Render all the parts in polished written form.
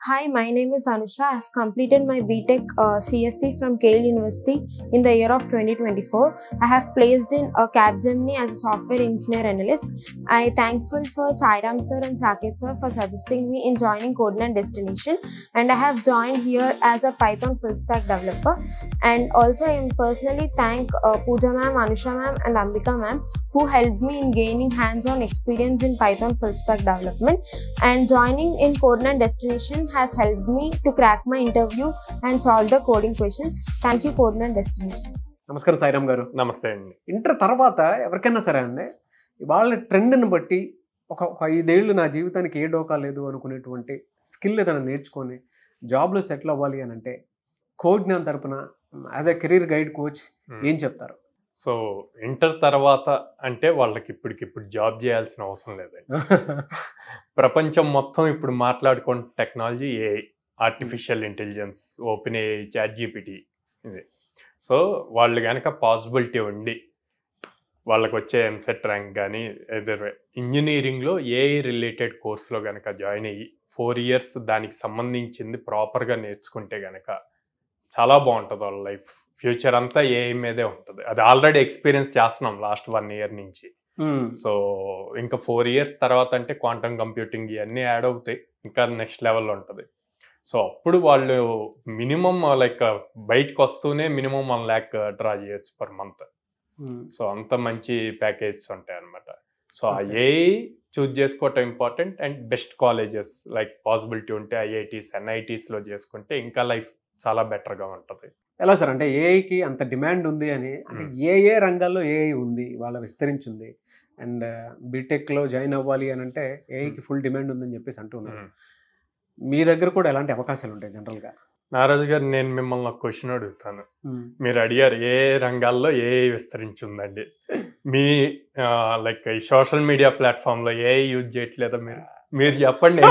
Hi, my name is Anusha. I have completed my BTech CSC from Kale University in the year of 2024. I have placed in Capgemini as a software engineer analyst. I thankful for Sairam sir and Saket sir for suggesting me in joining Codeland Destination, and I have joined here as a Python full stack developer. And also I am personally thank Pooja ma'am, Anusha ma'am and Ambika ma'am who helped me in gaining hands-on experience in Python full stack development, and joining in Codeland Destination has helped me to crack my interview and solve the coding questions. Thank you, Codeland Destination. నమస్కారం సాయిరామ్ గారు. నమస్తే అండి. Inter తర్వాత ఎవరికైనా సరే అండి వాళ్ళ ట్రెండ్ని బట్టి ఒక 5 ఏళ్ళు నా జీవితానికి ఏ డోకా లేదు అనుకునేటువంటి స్కిల్ ఏదైనా నేర్చుకొని జాబ్లో సెటిల్ అవ్వాలి అని అంటే కోజ్ఞాన్ తరపున as a career guide coach ఏం చెప్తారు? సో ఇంటర్ తర్వాత అంటే వాళ్ళకి ఇప్పటికిప్పుడు జాబ్ చేయాల్సిన అవసరం లేదండి. ప్రపంచం మొత్తం ఇప్పుడు మాట్లాడుకున్న technology AI, artificial intelligence, open AI, ChatGPT ఇది. సో వాళ్ళు కనుక పాసిబిలిటీ ఉండి వాళ్ళకి వచ్చే ఎంసెట్ ర్యాంక్ కానీ ఏదైనా ఇంజనీరింగ్లో ఏఐ రిలేటెడ్ కోర్సులో కనుక జాయిన్ అయ్యి 4 years దానికి సంబంధించింది ప్రాపర్గా నేర్చుకుంటే కనుక చాలా బాగుంటుంది వాళ్ళ లైఫ్. ఫ్యూచర్ అంతా ఏఐ మీదే ఉంటుంది. అది ఆల్రెడీ ఎక్స్పీరియన్స్ చేస్తున్నాం లాస్ట్ 1 year నుంచి. సో ఇంకా 4 years తర్వాత అంటే క్వాంటమ్ కంప్యూటింగ్ ఇవన్నీ యాడ్ అవుతాయి, ఇంకా నెక్స్ట్ లెవెల్లో ఉంటుంది. సో అప్పుడు వాళ్ళు మినిమం లైక్ బయటకు వస్తూనే మినిమం 1 lakh డ్రా చేయొచ్చు పర్ మంత్. సో అంత మంచి ప్యాకేజెస్ ఉంటాయి అనమాట. సో ఆ ఏఐ చూజ్ చేసుకోవటం important. And best colleges like possibility ఉంటే IITs, NITsలో చేసుకుంటే ఇంకా లైఫ్ చాలా బెటర్గా ఉంటుంది. ఎలా సార్ అంటే ఏఐకి అంత డిమాండ్ ఉంది అని అంటే ఏ రంగాల్లో ఏఐ ఉంది వాళ్ళ విస్తరించింది అండ్ బీటెక్లో జాయిన్ అవ్వాలి అని అంటే ఏఐకి ఫుల్ డిమాండ్ ఉందని చెప్పేసి అంటున్నారు. మీ దగ్గర కూడా ఎలాంటి అవకాశాలు ఉంటాయి జనరల్గా? నారాజు గారు, నేను మిమ్మల్ని ఒక క్వశ్చన్ అడుగుతాను. మీరు అడిగారు ఏ రంగాల్లో ఏఐ విస్తరించిందండి. మీ లైక్ ఈ సోషల్ మీడియా ప్లాట్ఫామ్లో ఏఐ యూజ్ చేయట్లేదా? మీరు చెప్పండి,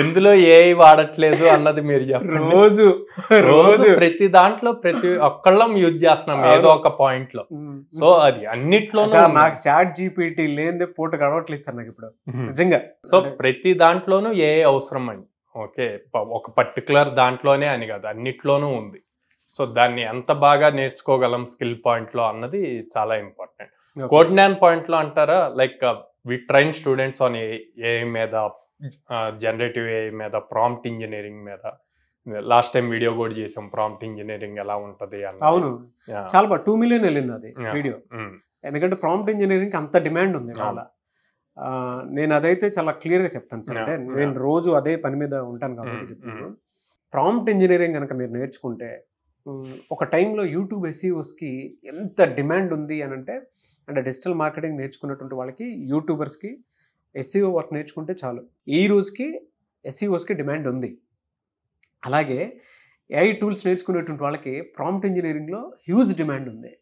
ఎందులో ఏఐ వాడట్లేదు అన్నది మీరు చెప్పండి. రోజు ప్రతి దాంట్లో ప్రతి ఒక్కళ్ళం యూజ్ చేస్తున్నాం ఏదో ఒక పాయింట్ లో. సో అది అన్నిట్లోనూ నాకు ChatGPT లేనిదే పూట గడవట్లేదు సార్ నాకు ఇప్పుడు నిజంగా. సో ప్రతి దాంట్లోనూ ఏఐ అవసరం అండి. ఓకే, ఒక పర్టికులర్ దాంట్లోనే అని కాదు, అన్నిట్లోనూ ఉంది. సో దాన్ని ఎంత బాగా నేర్చుకోగలం స్కిల్ పాయింట్లో అన్నది చాలా ఇంపార్టెంట్. కోడ్నాన్ పాయింట్లో అంటారా, like we train students on AI మీద, జనరేటివ్ ఏఐ మీద, ప్రాంప్ట్ ఇంజనీరింగ్ మీద. లాస్ట్ టైం వీడియో కూడా చేసాం, ప్రాంప్ట్ ఇంజనీరింగ్ ఎలా ఉంటది అని. అవును, చాలా 2 million వెళ్ళింది అది వీడియో. ఎందుకంటే ప్రాంప్ట్ ఇంజనీరింగ్ అంత డిమాండ్ ఉంది వాళ్ళ. నేను అదైతే చాలా క్లియర్గా చెప్తాను సార్. అంటే నేను రోజు అదే పని మీద ఉంటాను కాబట్టి చెప్తాను. ప్రాంప్ట్ ఇంజనీరింగ్ కనుక మీరు నేర్చుకుంటే ఒక టైంలో యూట్యూబ్ SEOస్కి ఎంత డిమాండ్ ఉంది అని అంటే డిజిటల్ మార్కెటింగ్ నేర్చుకున్నటువంటి వాళ్ళకి, యూట్యూబర్స్కి SEO వర్క్ నేర్చుకుంటే చాలు. ఈ రోజుకి SEOస్కి డిమాండ్ ఉంది. అలాగే AI టూల్స్ నేర్చుకునేటువంటి వాళ్ళకి ప్రాంప్ట్ ఇంజనీరింగ్లో హ్యూజ్ డిమాండ్ ఉంది.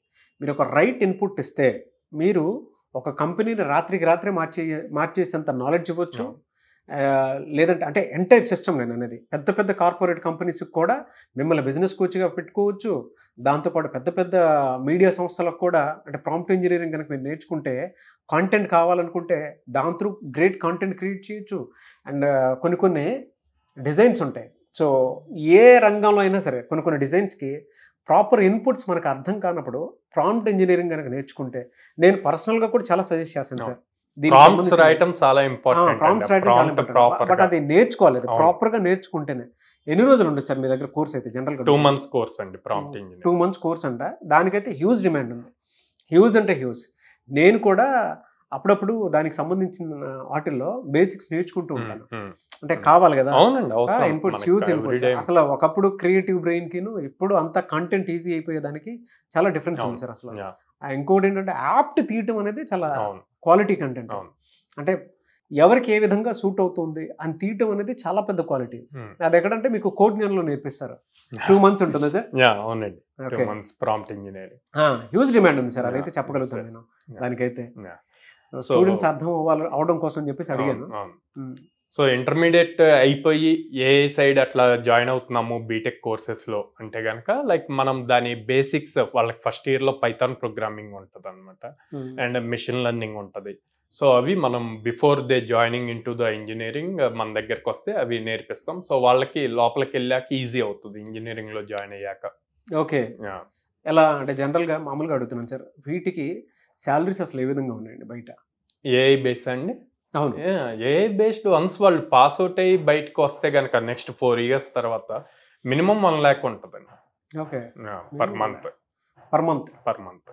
మీరు ఒక రైట్ ఇన్పుట్ ఇస్తే మీరు ఒక కంపెనీని రాత్రికి రాత్రే మార్చేసేంత నాలెడ్జ్ ఇవ్వచ్చు. లేదంటే అంటే ఎంటైర్ సిస్టమ్ నేను అనేది పెద్ద పెద్ద కార్పొరేట్ కంపెనీస్కి కూడా మిమ్మల్ని బిజినెస్ కోచ్గా పెట్టుకోవచ్చు. దాంతోపాటు పెద్ద పెద్ద మీడియా సంస్థలకు కూడా అంటే ప్రాంప్ట్ ఇంజనీరింగ్ కనుక మీరు నేర్చుకుంటే కాంటెంట్ కావాలనుకుంటే దాని త్రూ గ్రేట్ కాంటెంట్ క్రియేట్ చేయొచ్చు. అండ్ కొన్ని డిజైన్స్ ఉంటాయి. సో ఏ రంగంలో అయినా సరే కొన్ని డిజైన్స్కి ప్రాపర్ ఇన్పుట్స్ మనకు అర్థం కానప్పుడు ప్రాంప్ట్ ఇంజనీరింగ్ కనుక నేర్చుకుంటే, నేను పర్సనల్గా కూడా చాలా సజెస్ట్ చేస్తాను సార్. ప్రాంప్ట్స్ రాయటం చాలా ఇంపార్టెంట్. బట్ అది నేర్చుకోవాలి, అది ప్రాపర్గా నేర్చుకుంటేనే. ఎన్ని రోజులు ఉండొచ్చు సార్ మీ దగ్గర కోర్స్ అయితే? జనరల్గా 2 months కోర్స్ అండి ప్రాంప్ట్ ఇంజనీరింగ్. 2 months కోర్స్ అంట. దానికైతే హ్యూజ్ డిమాండ్ ఉంది. హ్యూజ్ అంటే హ్యూజ్. నేను కూడా అప్పుడప్పుడు దానికి సంబంధించిన వాటిల్లో బేసిక్స్ నేర్చుకుంటూ ఉంటాను. అంటే కావాలి కదా ఇన్పుట్స్, హ్యూజ్ ఇన్పుట్స్. అసలు ఒకప్పుడు క్రియేటివ్ బ్రెయిన్ కిను ఇప్పుడు అంత కంటెంట్ ఈజీ అయిపోయేదానికి చాలా డిఫరెన్స్ ఉంది సార్ అసలు. ఇంకోటి ఏంటంటే యాప్ట్ తీయటం అనేది చాలా క్వాలిటీ కంటెంట్. అంటే ఎవరికి ఏ విధంగా సూట్ అవుతుంది అని తీయటం అనేది చాలా పెద్ద క్వాలిటీ. అది ఎక్కడంటే మీకు కోడ్జ్ఞాన్లో నేర్పిస్తారు. 2 months ఉంటుందా సార్? అవునండి, 2 months prompt engineering. Huge demand ఉంది సార్, అదైతే చెప్పగలుగుతాను నేను. దానికైతే స్టూడెంట్స్ అర్థం అవడం కోసం చెప్పేసి అడిగాను. సో ఇంటర్మీడియట్ అయిపోయి ఏఐ సైడ్ అట్లా జాయిన్ అవుతున్నాము బీటెక్ కోర్సెస్లో అంటే కనుక లైక్ మనం దాని బేసిక్స్ వాళ్ళకి ఫస్ట్ ఇయర్లో పైథాన్ ప్రోగ్రామింగ్ ఉంటుంది అనమాట. అండ్ మెషిన్ లెర్నింగ్ ఉంటుంది. సో అవి మనం before they joining in to the engineering మన దగ్గరకు వస్తే అవి నేర్పిస్తాం. సో వాళ్ళకి లోపలికి వెళ్ళాక ఈజీ అవుతుంది ఇంజనీరింగ్లో జాయిన్ అయ్యాక. ఓకే, ఎలా అంటే జనరల్గా మామూలుగా అడుగుతున్నాను సార్, వీటికి శాలరీస్ అసలు ఏ విధంగా ఉన్నాయండి బయట? ఏఐ బేస్ అండి. అవును, ఏఐ బేస్డ్ వన్స్ వాళ్ళు పాస్ అవుట్ అయ్యి బయటకు వస్తే కనుక నెక్స్ట్ 4 years తర్వాత మినిమం 1 lakh ఉంటుందండి. Okay, per month.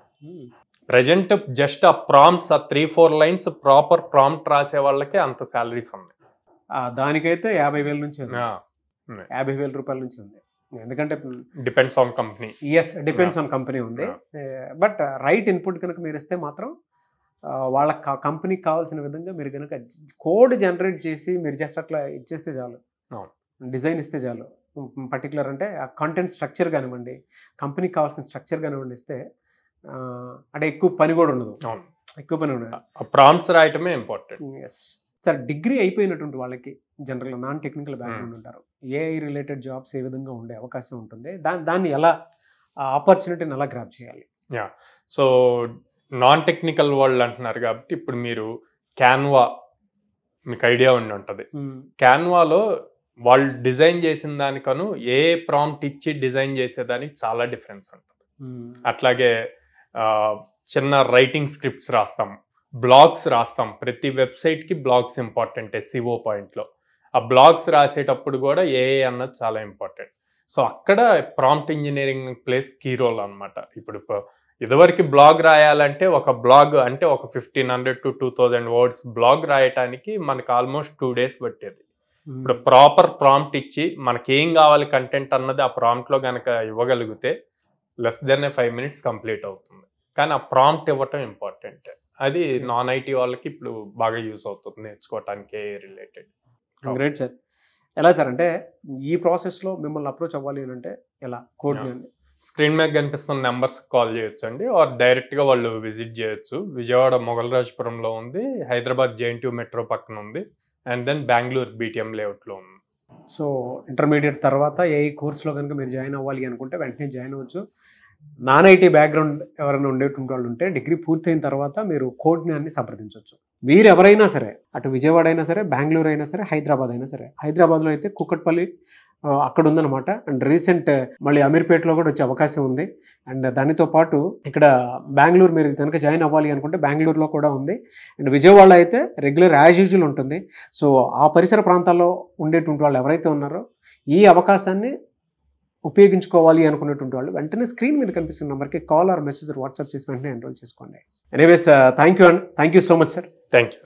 Present just ఆ ప్రాంప్ట్స్, ఆ 3-4 lines ప్రాపర్ ప్రాంప్ట్ రాసే వాళ్ళకే అంత శాలరీస్ ఉన్నాయి. దానికైతే 50,000 నుంచి 50,000 రూపాయల నుంచి ఉంది. ఎందుకంటే depends on company. Depends on company ఉంది. బట్ రైట్ ఇన్పుట్ కనుక మీరు ఇస్తే మాత్రం వాళ్ళ కంపెనీకి కావాల్సిన విధంగా మీరు కనుక కోడ్ జనరేట్ చేసి మీరు జస్ట్ అట్లా ఇచ్చేస్తే చాలు, డిజైన్ ఇస్తే చాలు. పర్టికులర్ అంటే ఆ కంటెంట్ స్ట్రక్చర్ కానివ్వండి, కంపెనీకి కావాల్సిన స్ట్రక్చర్ కానివ్వండి ఇస్తే అంటే ఎక్కువ పని కూడా ఉండదు. ఎక్కువ పని ఉండదు, ప్రాంప్ట్స్ రాయటమే ఇంపార్టెంట్. ఎస్ సార్, డిగ్రీ అయిపోయినటువంటి వాళ్ళకి జనరల్గా నాన్ టెక్నికల్ బ్యాక్గ్రౌండ్ ఉంటారు, ఏఐ రిలేటెడ్ జాబ్స్ ఏ విధంగా ఉండే అవకాశం ఉంటుంది, దాన్ని ఎలా ఆపర్చునిటీని ఎలా గ్రాబ్ చేయాలి? సో నాన్ టెక్నికల్ వాళ్ళు అంటున్నారు కాబట్టి ఇప్పుడు మీరు క్యాన్వా, మీకు ఐడియా ఉండి ఉంటుంది. క్యాన్వాలో వాళ్ళు డిజైన్ చేసిన దానికను ఏ ప్రాంప్ట్ ఇచ్చి డిజైన్ చేసేదానికి చాలా డిఫరెన్స్ ఉంటుంది. అట్లాగే చిన్న రైటింగ్ స్క్రిప్ట్స్ రాస్తాం, బ్లాగ్స్ రాస్తాం. ప్రతి వెబ్సైట్కి బ్లాగ్స్ ఇంపార్టెంట్ SEO పాయింట్లో. ఆ బ్లాగ్స్ రాసేటప్పుడు కూడా ఏఐ అన్నది చాలా ఇంపార్టెంట్. సో అక్కడ prompt engineering plays key role అనమాట. ఇప్పుడు ఇదివరకు బ్లాగ్ రాయాలంటే ఒక బ్లాగ్ అంటే ఒక 1500 to 2000 words బ్లాగ్ రాయటానికి మనకు ఆల్మోస్ట్ 2 days పట్టేది. ఇప్పుడు ప్రాపర్ ప్రాంప్ట్ ఇచ్చి మనకి ఏం కావాలి కంటెంట్ అన్నది ఆ ప్రాంప్ట్లో కనుక ఇవ్వగలిగితే less than 5 minutes కంప్లీట్ అవుతుంది. కానీ ఆ ప్రాంప్ట్ ఇవ్వటం ఇంపార్టెంట్. అది నాన్ ఐటీ వాళ్ళకి ఇప్పుడు బాగా యూస్ అవుతుంది నేర్చుకోవటానికి రిలేటెడ్. Great sir. ఎలా సార్ అంటే ఈ ప్రాసెస్లో మిమ్మల్ని అప్రోచ్ అవ్వాలి అంటే ఎలా? కోడ్ స్క్రీన్ మీద కనిపిస్తున్న నెంబర్స్ కాల్ చేయొచ్చు అండి, ఆర్ డైరెక్ట్గా వాళ్ళు విజిట్ చేయొచ్చు. విజయవాడ మొగల్రాజపురంలో ఉంది, హైదరాబాద్ JNTU మెట్రో పక్కన ఉంది, అండ్ దెన్ బెంగళూరు BTM లేఅవుట్లో ఉంది. సో ఇంటర్మీడియట్ తర్వాత ఏ కోర్సులో కనుక మీరు జాయిన్ అవ్వాలి అనుకుంటే వెంటనే జాయిన్ అవ్వచ్చు. నాన్ ఐటీ బ్యాక్గ్రౌండ్ ఎవరైనా ఉండేటువంటి వాళ్ళు ఉంటే డిగ్రీ పూర్తయిన తర్వాత మీరు కోడ్ని అన్ని సంప్రదించవచ్చు. వీరు ఎవరైనా సరే, అటు విజయవాడ అయినా సరే, బెంగళూరు అయినా సరే, హైదరాబాద్ అయినా సరే. హైదరాబాద్లో అయితే కుక్కట్పల్లి అక్కడ ఉందన్నమాట. అండ్ రీసెంట్ మళ్ళీ అమీర్పేటలో కూడా వచ్చే అవకాశం ఉంది. అండ్ దానితో పాటు ఇక్కడ బెంగళూరు మీరు కనుక జాయిన్ అవ్వాలి అనుకుంటే బెంగళూరులో కూడా ఉంది. అండ్ విజయవాడ అయితే రెగ్యులర్ యాజ్ యూజువల్ ఉంటుంది. సో ఆ పరిసర ప్రాంతాల్లో ఉండేటువంటి వాళ్ళు ఎవరైతే ఉన్నారో ఈ అవకాశాన్ని ఉపయోగించుకోవాలి అనుకునేటువంటి వాళ్ళు వెంటనే స్క్రీన్ మీద కనిపిస్తున్న నెంబర్కి కాల్ ఆర్ మెసేజ్ వాట్సాప్ చేసి వెంటనే ఎన్రోల్ చేసుకోండి. Anyways thank you so much sir. Thank you.